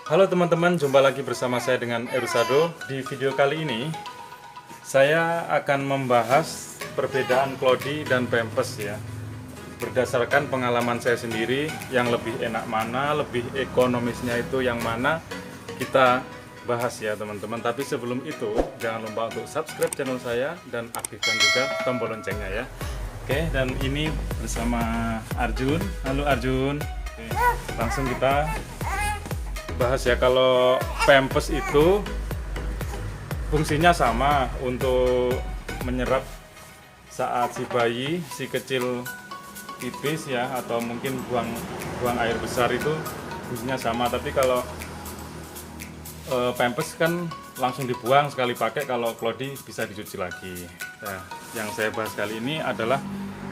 Halo teman-teman, jumpa lagi bersama saya dengan Erusado. Di video kali ini saya akan membahas perbedaan Cloudy dan Pampers ya. Berdasarkan pengalaman saya sendiri, yang lebih enak mana, lebih ekonomisnya itu yang mana, kita bahas ya teman-teman. Tapi sebelum itu, jangan lupa untuk subscribe channel saya dan aktifkan juga tombol loncengnya ya. Oke, dan ini bersama Arjun. Halo Arjun. Oke, langsung kita bahas ya. Kalau Pampers itu fungsinya sama untuk menyerap saat si bayi, si kecil pipis ya, atau mungkin buang air besar, itu fungsinya sama. Tapi kalau Pampers kan langsung dibuang sekali pakai, kalau Cloudy bisa dicuci lagi. Nah, yang saya bahas kali ini adalah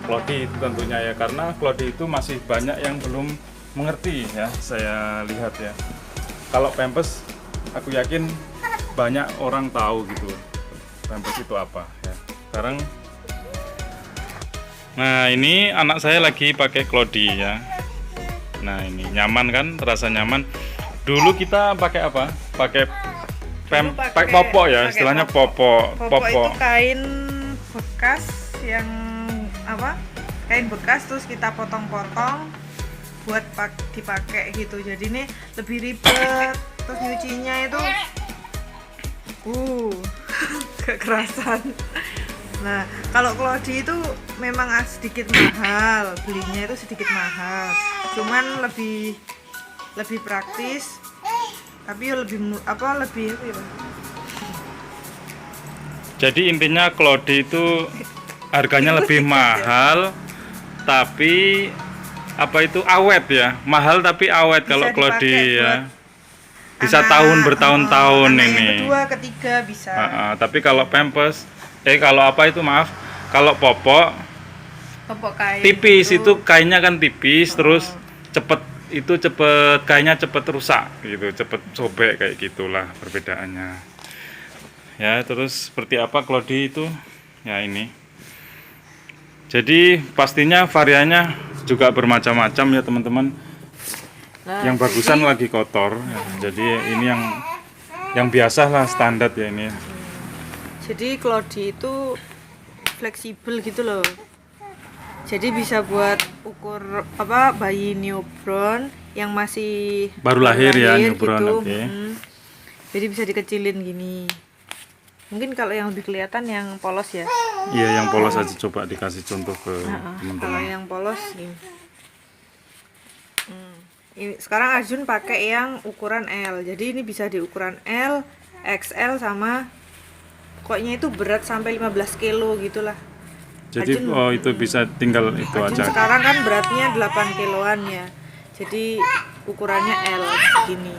Cloudy tentunya ya, karena Cloudy itu masih banyak yang belum mengerti ya, saya lihat ya. Kalau Pampers, aku yakin banyak orang tahu gitu Pampers itu apa ya. Sekarang, nah ini anak saya lagi pakai Cloudy ya. Nah ini nyaman kan, terasa nyaman. Dulu kita pakai apa? Pakai popok ya, istilahnya popok. Popok itu kain bekas yang apa? Kain bekas terus kita potong-potong buat dipakai gitu. Jadi ini lebih ribet, terus nyucinya itu kekerasan. Nah, kalau Cloudy itu memang sedikit mahal, belinya itu sedikit mahal. Cuman lebih praktis, tapi lebih Jadi intinya Cloudy itu harganya lebih mahal, tapi apa itu awet ya, mahal tapi awet. Kalau Cloudy ya bisa tahun bertahun-tahun ini. Kedua, ketiga bisa. Tapi kalau Pampers, kalau popok kain tipis itu kainnya kan tipis, terus cepet kainnya cepet rusak gitu, cepet sobek kayak gitulah perbedaannya. Ya, terus seperti apa Cloudy itu? Ya ini. Jadi pastinya variannya juga bermacam-macam ya teman-teman. Nah, yang bagusan lagi kotor ya. Jadi ini yang biasa lah, standar ya ini. Jadi Cloudy itu fleksibel gitu loh. Jadi bisa buat ukur bayi newborn yang masih baru lahir ya, newborn gitu. Okay. Jadi bisa dikecilin gini. Mungkin kalau yang lebih kelihatan yang polos ya. Iya, yang polos aja, coba dikasih contoh ke teman-teman. Kalau yang polos ini. Ini sekarang Arjun pakai yang ukuran L. Jadi ini bisa di ukuran L, XL sama pokoknya itu berat sampai 15 kilo gitulah. Jadi Arjun, itu bisa tinggal itu Arjun aja. Sekarang kan beratnya 8 kiloan ya. Jadi ukurannya L gini.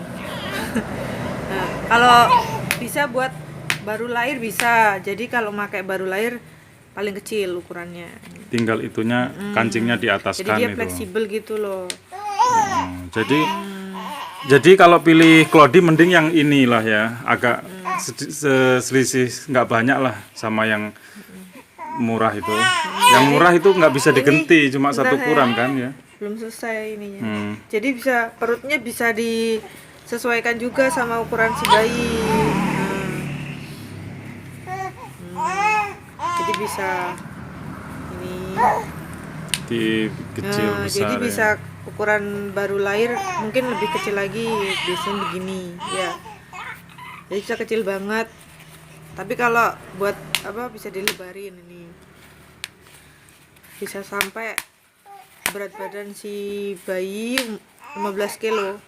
Nah, kalau bisa buat baru lahir bisa. Jadi kalau pakai baru lahir paling kecil ukurannya. Tinggal itunya kancingnya di atas. Jadi dia fleksibel gitu loh. Jadi kalau pilih Cloudy mending yang inilah ya, agak selisih nggak banyak lah sama yang murah itu. Yang murah itu nggak bisa diganti, cuma satu kurang kan ya. Belum selesai ininya. Jadi bisa perutnya bisa disesuaikan juga sama ukuran si bayi. Jadi bisa ini kecil besar. Jadi bisa ukuran baru lahir mungkin lebih kecil lagi, biasanya begini ya. Jadi bisa kecil banget. Tapi kalau buat bisa dilebarin ini. Bisa sampai berat badan si bayi 15 kilo.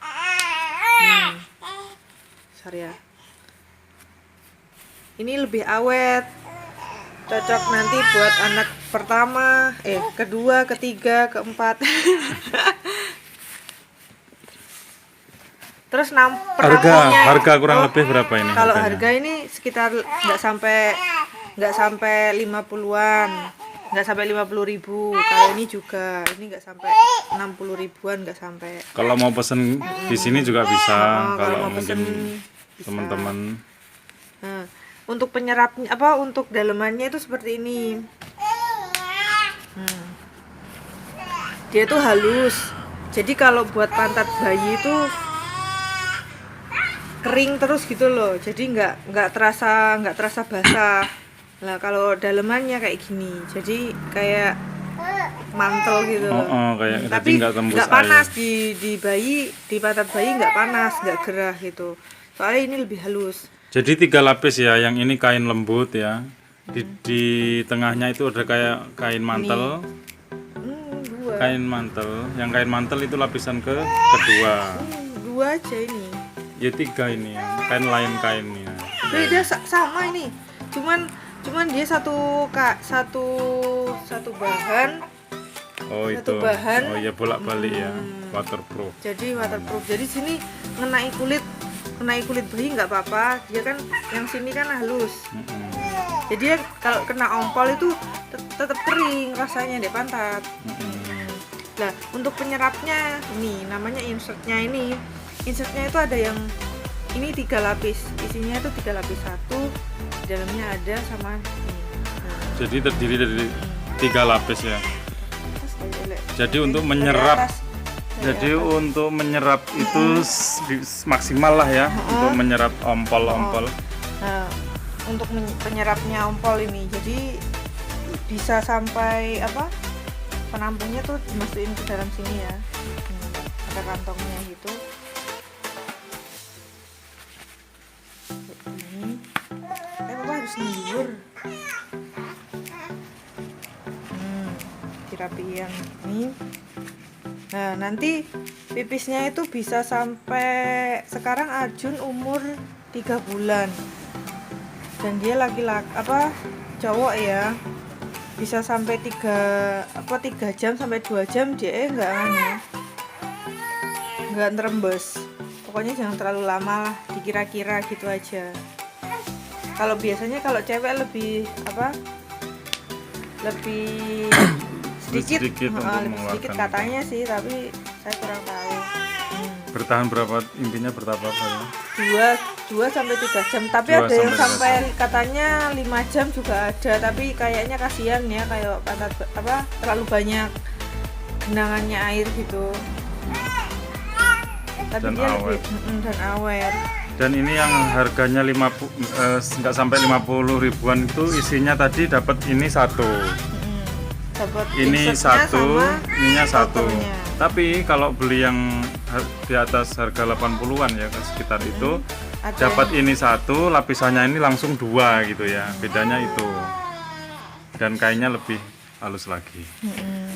Besar ya. Ini lebih awet. Cocok nanti buat anak pertama, kedua, ketiga, keempat. Terus harga kurang lebih berapa ini? Kalau harga ini sekitar nggak sampai 50-an, nggak sampai 50.000. Kalau ini juga, ini nggak sampai 60.000-an, nggak sampai. Kalau mau pesen di sini juga bisa. Kalau mungkin teman-teman. Nah, untuk penyerapnya untuk dalemannya itu seperti ini. Dia tuh halus. Jadi kalau buat pantat bayi itu kering terus gitu loh. Jadi nggak terasa basah. Lah kalau dalemannya kayak gini, jadi kayak mantel gitu loh. Kayak jadi Tapi nggak tembus nggak panas air. di bayi, di pantat bayi nggak panas, nggak gerah gitu. Soalnya ini lebih halus. Jadi 3 lapis ya, yang ini kain lembut ya. Di tengahnya itu ada kayak kain mantel. Dua. Kain mantel, yang kain mantel itu lapisan kedua. Dua aja ini. Ya 3 ini ya, kain lain kainnya. Beda sama ini. Cuman dia satu bahan. Oh Satu itu. bahan. Oh iya, bolak-balik ya, waterproof. Jadi waterproof. Jadi sini mengenai kulit bayi nggak apa-apa. Dia kan yang sini kan halus. Jadi dia kalau kena ompol itu tetap kering rasanya di pantat. Nah, untuk penyerapnya ini namanya insertnya ini. Insertnya itu ada yang ini 3 lapis. Isinya itu 3 lapis, satu di dalamnya ada sama ini. Nah, Jadi terdiri dari 3 lapis ya. Jadi untuk dari menyerap, atas. jadi untuk menyerap itu maksimal lah ya, untuk menyerap ompol-ompol. Nah, untuk penyerapnya ompol ini, jadi bisa sampai penampungnya tuh dimasukin ke dalam sini ya. Ada kantongnya gitu. Ini, Papa harus ngiur. Dirapiin ini. Nah, nanti pipisnya itu bisa sampai sekarang Arjun umur 3 bulan. Dan dia laki-laki cowok ya. Bisa sampai 3 jam sampai 2 jam dia nggak nerembes. Pokoknya jangan terlalu lama lah, dikira-kira gitu aja. Kalau biasanya kalau cewek lebih sedikit Sedikit untuk lebih sedikit mengeluarkan katanya sih, tapi saya kurang tahu. Bertahan berapa, intinya berapa ya? 2 sampai 3 jam, tapi 2 ada yang sampai 3 sampai katanya 5 jam juga ada, tapi kayaknya kasihan ya, kayak pantat terlalu banyak genangannya air gitu. Tapi Dan dia awet. dan awet. Dan ini yang harganya nggak sampai 50 ribuan itu isinya tadi dapat ini satu. Dapat Ini insertnya satu, sama ininya satu. botolnya. Tapi kalau beli yang di atas harga 80-an ya sekitar itu, Ada dapat ini satu, lapisannya ini langsung 2 gitu ya. Bedanya itu. Dan kainnya lebih halus lagi.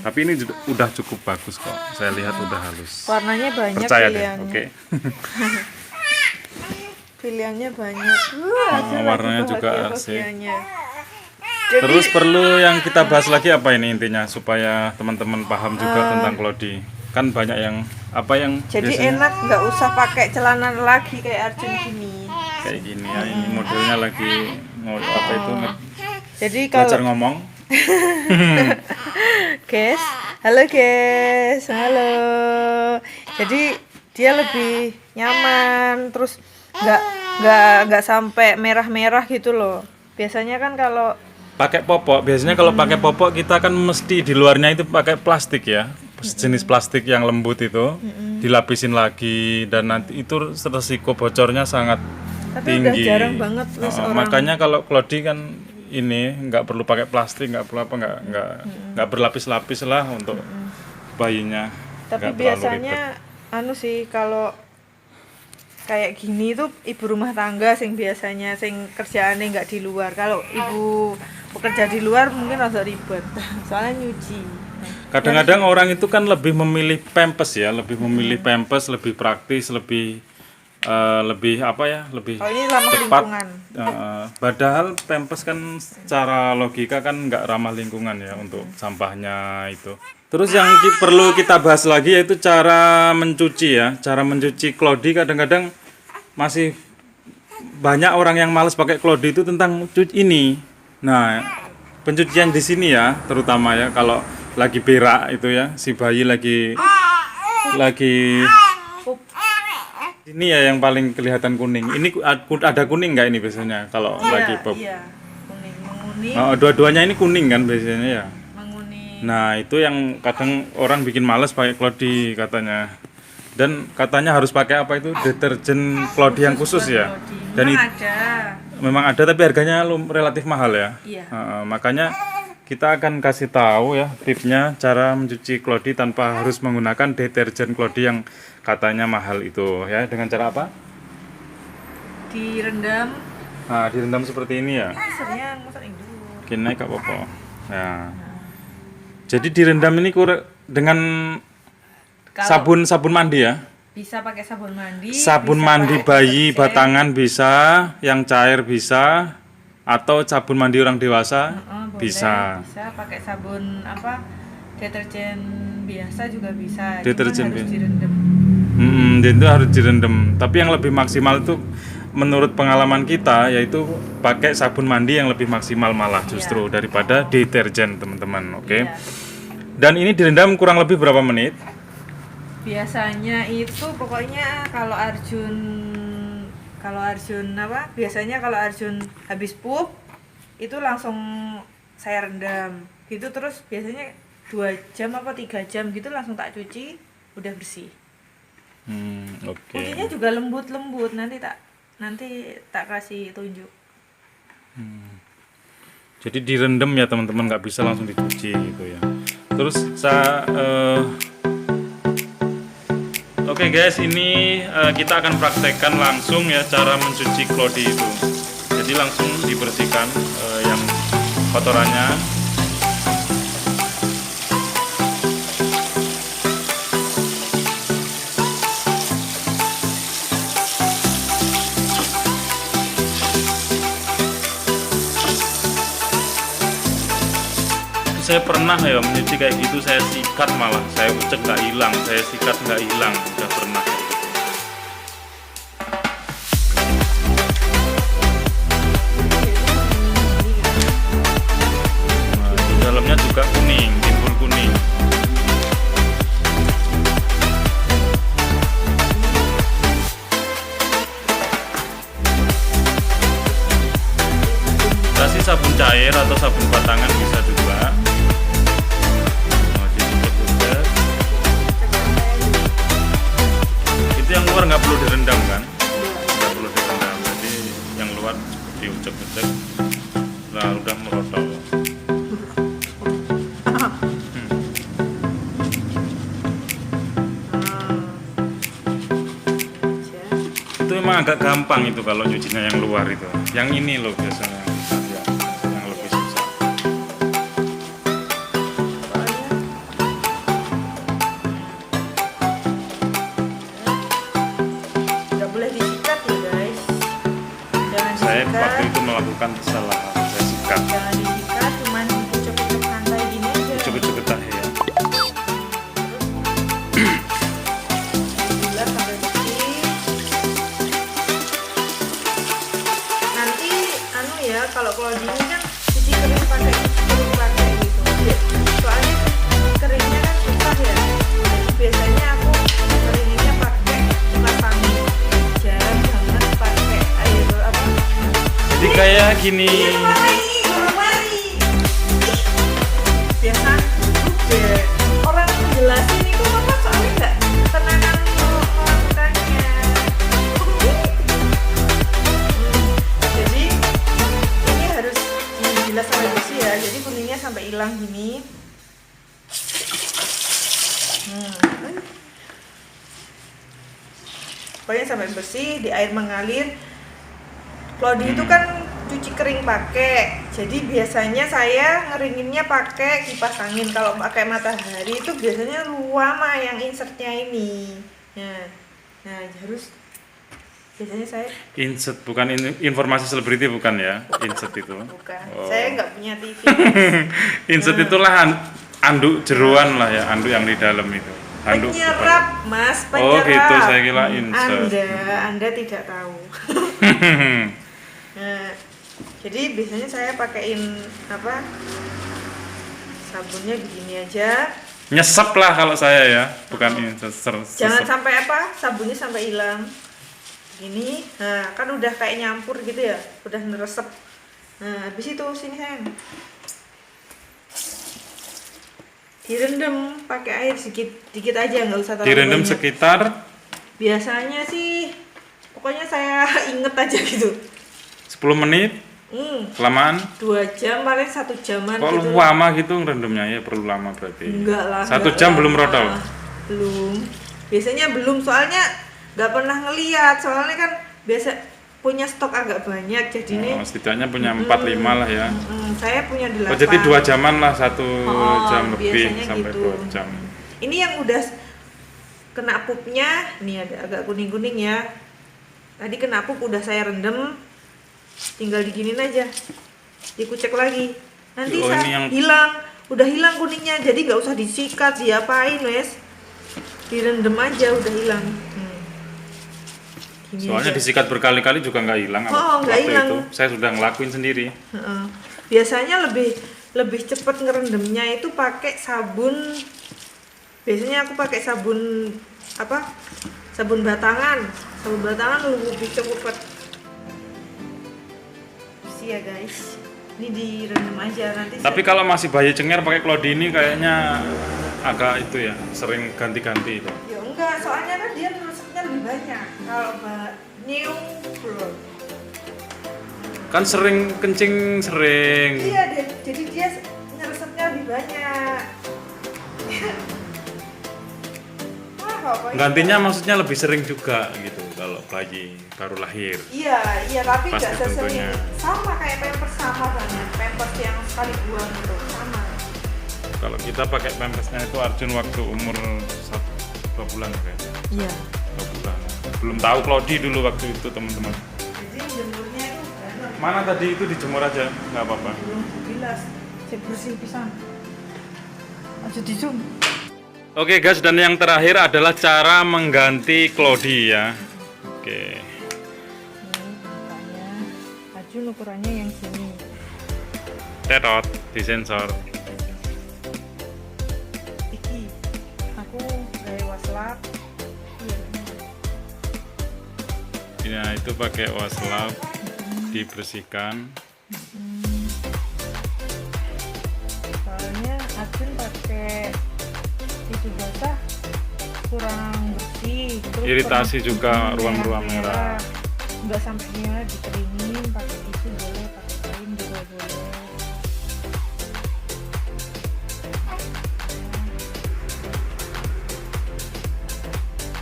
Tapi ini udah cukup bagus kok. Saya lihat udah halus. warnanya banyak Percaya deh, pilihannya. oke. Pilihannya banyak. Warnanya juga asik. bahagianya. Terus perlu yang kita bahas lagi apa ini intinya supaya teman-teman paham juga tentang Clody. Kan banyak yang Jadi biasanya enak, nggak usah pakai celana lagi kayak Arjun gini. kayak gini ya. Ini modelnya lagi Jadi belajar kalau ngomong. halo guys, halo. Jadi dia lebih nyaman, terus nggak sampai merah-merah gitu loh. Biasanya kan kalau Pakai popok. Biasanya kalau pakai popok kita kan mesti di luarnya itu pakai plastik ya. Jenis plastik yang lembut itu dilapisin lagi dan nanti itu resiko bocornya sangat tapi tinggi. udah jarang banget wis orang. Makanya kalau Clody kan ini nggak perlu pakai plastik, nggak perlu nggak berlapis-lapis lah untuk bayinya. Tapi Nggak terlalu biasanya sih kalau kayak gini tuh ibu rumah tangga biasanya kerjaannya nggak di luar. Kalau ibu bekerja di luar mungkin agak ribet soalnya nyuci. Kadang-kadang orang itu kan lebih memilih Pampers ya, lebih memilih Pampers, lebih praktis, lebih lebih Oh, ini ramah cepat. lingkungan. Padahal Pampers kan secara logika kan nggak ramah lingkungan ya untuk sampahnya itu. Terus yang perlu kita bahas lagi yaitu cara mencuci ya. Cara mencuci Clody kadang-kadang masih banyak orang yang malas pakai Clody itu tentang ini. Nah, pencucian di sini ya, terutama ya kalau lagi berak itu ya, si bayi lagi ini ya yang paling kelihatan kuning. Ini ada kuning nggak ini biasanya kalau lagi pop? Iya, menguning. Dua-duanya ini kuning kan biasanya ya. Menguning. Nah itu yang kadang orang bikin males pakai Clody katanya. Dan katanya harus pakai apa itu deterjen Claudie yang khusus ya. Dan Memang ada. memang ada tapi harganya relatif mahal ya. Iya. Makanya kita akan kasih tahu ya tipsnya cara mencuci Claudie tanpa harus menggunakan deterjen Claudie yang katanya mahal itu ya. Dengan cara apa? Direndam. Nah, direndam seperti ini ya. Serian, masa dulu. Kini kak Popo. Nah. Jadi direndam ini dengan Kalau sabun mandi ya. bisa pakai sabun mandi. Sabun bisa mandi pakai bayi deterjen. batangan bisa, yang cair bisa, atau sabun mandi orang dewasa Boleh, bisa. bisa pakai sabun apa? Deterjen biasa juga bisa. Deterjen Cuman harus biasa. direndam. Dan itu harus direndam. Tapi yang lebih maksimal itu menurut pengalaman kita yaitu pakai sabun mandi yang lebih maksimal malah justru daripada deterjen teman-teman. Oke. Iya. Dan ini direndam kurang lebih berapa menit? Biasanya itu pokoknya kalau Arjun apa? Biasanya kalau Arjun habis pup itu langsung saya rendam. Gitu terus biasanya 2 jam apa 3 jam gitu langsung tak cuci, udah bersih. Oke. Kuncinya juga lembut-lembut, nanti tak kasih tunjuk. Jadi direndam ya teman-teman, nggak bisa langsung dicuci gitu ya. Terus Oke guys, ini kita akan praktekkan langsung ya cara mencuci Claudie itu. Jadi langsung dibersihkan yang kotorannya. Saya pernah ya mencuci kayak gitu, saya sikat malah, saya ucek nggak hilang, saya sikat nggak hilang, udah pernah. Nah, di dalamnya juga kuning, timbul kuning. Kasih sabun cair atau sabun batangan bisa juga. Itu yang luar nggak perlu direndam kan? Nggak perlu direndam, jadi yang luar diucek-ucek, lah udah merotol. Itu memang agak gampang itu kalau nyucinya yang luar itu. Yang ini loh biasanya yang lebih susah. Nggak boleh disikat ya guys. Jangan Saya disikat. waktu itu melakukan kesalahan, saya sikat. Jangan disikat, cuman dipucuk-pucuk santai gini aja. Cukup-cukup tahe ya. Bilas sampai bersih. Nanti ya kalau Claudie ini kan cuci kering pakai gitu. Soalnya keringnya kan susah ya. Jadi biasanya aku keringinnya pakai kipas angin. Jarang banget pakai air apa. Jadi kayak gini. Biasa deh. Orang jelasin itu apa soalnya nggak tenanan melakukannya. Jadi ini harus dibilas sampai bersih ya. Jadi kuningnya sampai hilang gini. Pokoknya sampai bersih, di air mengalir. Claudie itu kan cuci kering pakai. Jadi biasanya saya ngeringinnya pakai kipas angin. Kalau pakai matahari itu biasanya lama yang insertnya ini. Nah harus biasanya saya Insert bukan informasi selebriti bukan ya? Insert itu. bukan. Oh. Saya nggak punya TV. Insert itulah anduk jeruan lah ya, anduk yang di dalam itu. Anduk Penyerap, Mas, penyerap. Oh gitu, saya kira insert. Anda tidak tahu. Nah, jadi biasanya saya pakaiin apa? Sabunnya begini aja. Nyesep lah kalau saya ya, bukan insert. Jangan sampai apa? Sabunnya sampai hilang. Gini. Nah, kan udah kayak nyampur gitu ya, udah neresep. Nah, habis itu sini sayang. direndam pakai air dikit aja, nggak usah terlalu Direndam banyak. sekitar Biasanya sih pokoknya saya inget aja gitu. 10 menit, kelamaan. 2 jam paling 1 jaman Kok gitu. lama gitu ngerendamnya ya, perlu lama berarti. Enggak lah. 1 enggak jam lama. belum rotol. Belum. Biasanya belum, soalnya nggak pernah ngeliat. Soalnya kan biasa punya stok agak banyak, jadi ini Setidaknya punya 4-5 lah ya. saya punya 8. Oh, jadi 2 jaman lah, 1 jam lebih biasanya sampai gitu. 2 jam. Ini yang udah kena pupnya, nih ada agak kuning-kuning ya. Tadi kena pup udah saya rendam, tinggal diginin aja, dikucek lagi. Nanti Oh, ini yang hilang, udah hilang kuningnya, jadi nggak usah disikat, diapain wes, direndam aja udah hilang. Gini soalnya aja. disikat berkali-kali juga nggak hilang. Oh, nggak waktu hilang. itu saya sudah ngelakuin sendiri. Heeh. Biasanya lebih cepet ngerendamnya itu pakai sabun. Biasanya aku pakai sabun apa? Sabun batangan. Sabun batangan lebih cepet. Bersih ya guys. Ini direndam aja nanti. Tapi kalau masih bayi cengar pakai klodi ini kayaknya agak itu ya, sering ganti-ganti itu. Ya enggak, soalnya kan dia meresapnya lebih banyak. Kalau nyium belum. Kan sering kencing sering. Iya deh, jadi dia ngeresapnya lebih banyak. Gantinya maksudnya lebih sering juga gitu kalau bayi baru lahir. Iya, tapi Pasti nggak sesering tentunya. sama kayak pampers sama banget. Pampers yang sekali buang itu sama. Kalau kita pakai pampersnya itu Arjun waktu umur 2 bulan kayaknya. Iya. 2 bulan. Belum tahu klodi dulu waktu itu teman-teman. Jadi jemurnya itu Mana tadi itu dijemur aja, nggak apa-apa. belum bilas, cek bersih pisan. Aja di zoom. Oke guys, dan yang terakhir adalah cara mengganti klodi ya. Oke. Ini makanya Ajun ukurannya yang sini. Tetot di sensor. Iki, aku dari waslap. Iya. Nah, itu pakai waslap dibersihkan. Soalnya Ajun pakai tisu basah kurang bersih. Terus Iritasi kurang- juga ruang-ruang merah. Nggak sampai merah, dikeringin pakai tisu boleh, pakai kain juga boleh.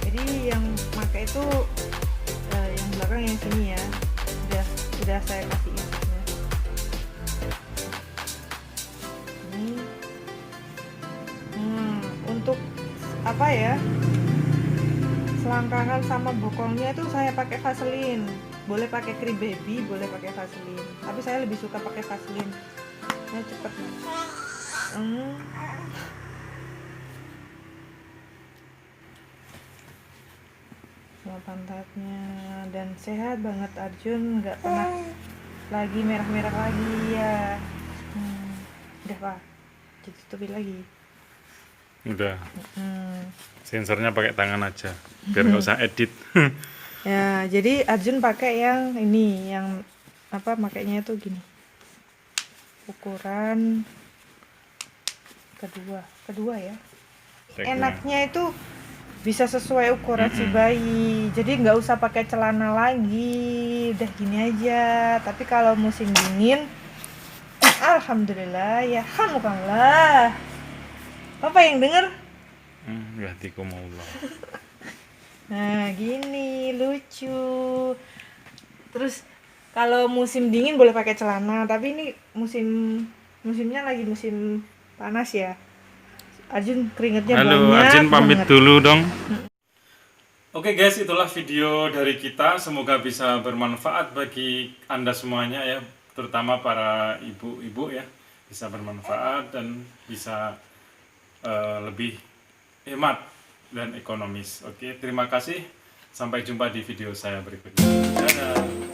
Jadi yang pakai itu yang belakang yang sini ya, udah saya kasih instruknya. Ini untuk apa ya, selangkangan sama bokongnya itu saya pakai Vaseline. Boleh pakai Cream Baby, boleh pakai Vaseline, tapi saya lebih suka pakai Vaseline. Nah, cepet. Semua pantatnya dan sehat banget Arjun, nggak pernah lagi merah-merah lagi ya. Udah pak, ditutupin lagi. Udah. Sensornya pakai tangan aja, biar nggak usah edit. Ya, jadi Arjun pakai yang ini, yang apa makainya itu gini. Ukuran kedua ya. Enaknya itu bisa sesuai ukuran si bayi, jadi nggak usah pakai celana lagi, udah gini aja. Tapi kalau musim dingin, alhamdulillah ya, alhamdulillah. Apa yang denger? Ya tikumullah. Nah gini lucu. Terus kalau musim dingin boleh pakai celana, tapi ini musimnya lagi musim panas ya. Arjun keringetnya Halo, banyak Arjun pamit banget. dulu dong. Oke guys, itulah video dari kita. Semoga bisa bermanfaat bagi Anda semuanya ya, terutama para ibu-ibu ya. Bisa bermanfaat dan bisa lebih hemat dan ekonomis. Oke, terima kasih. Sampai jumpa di video saya berikutnya. Dadah.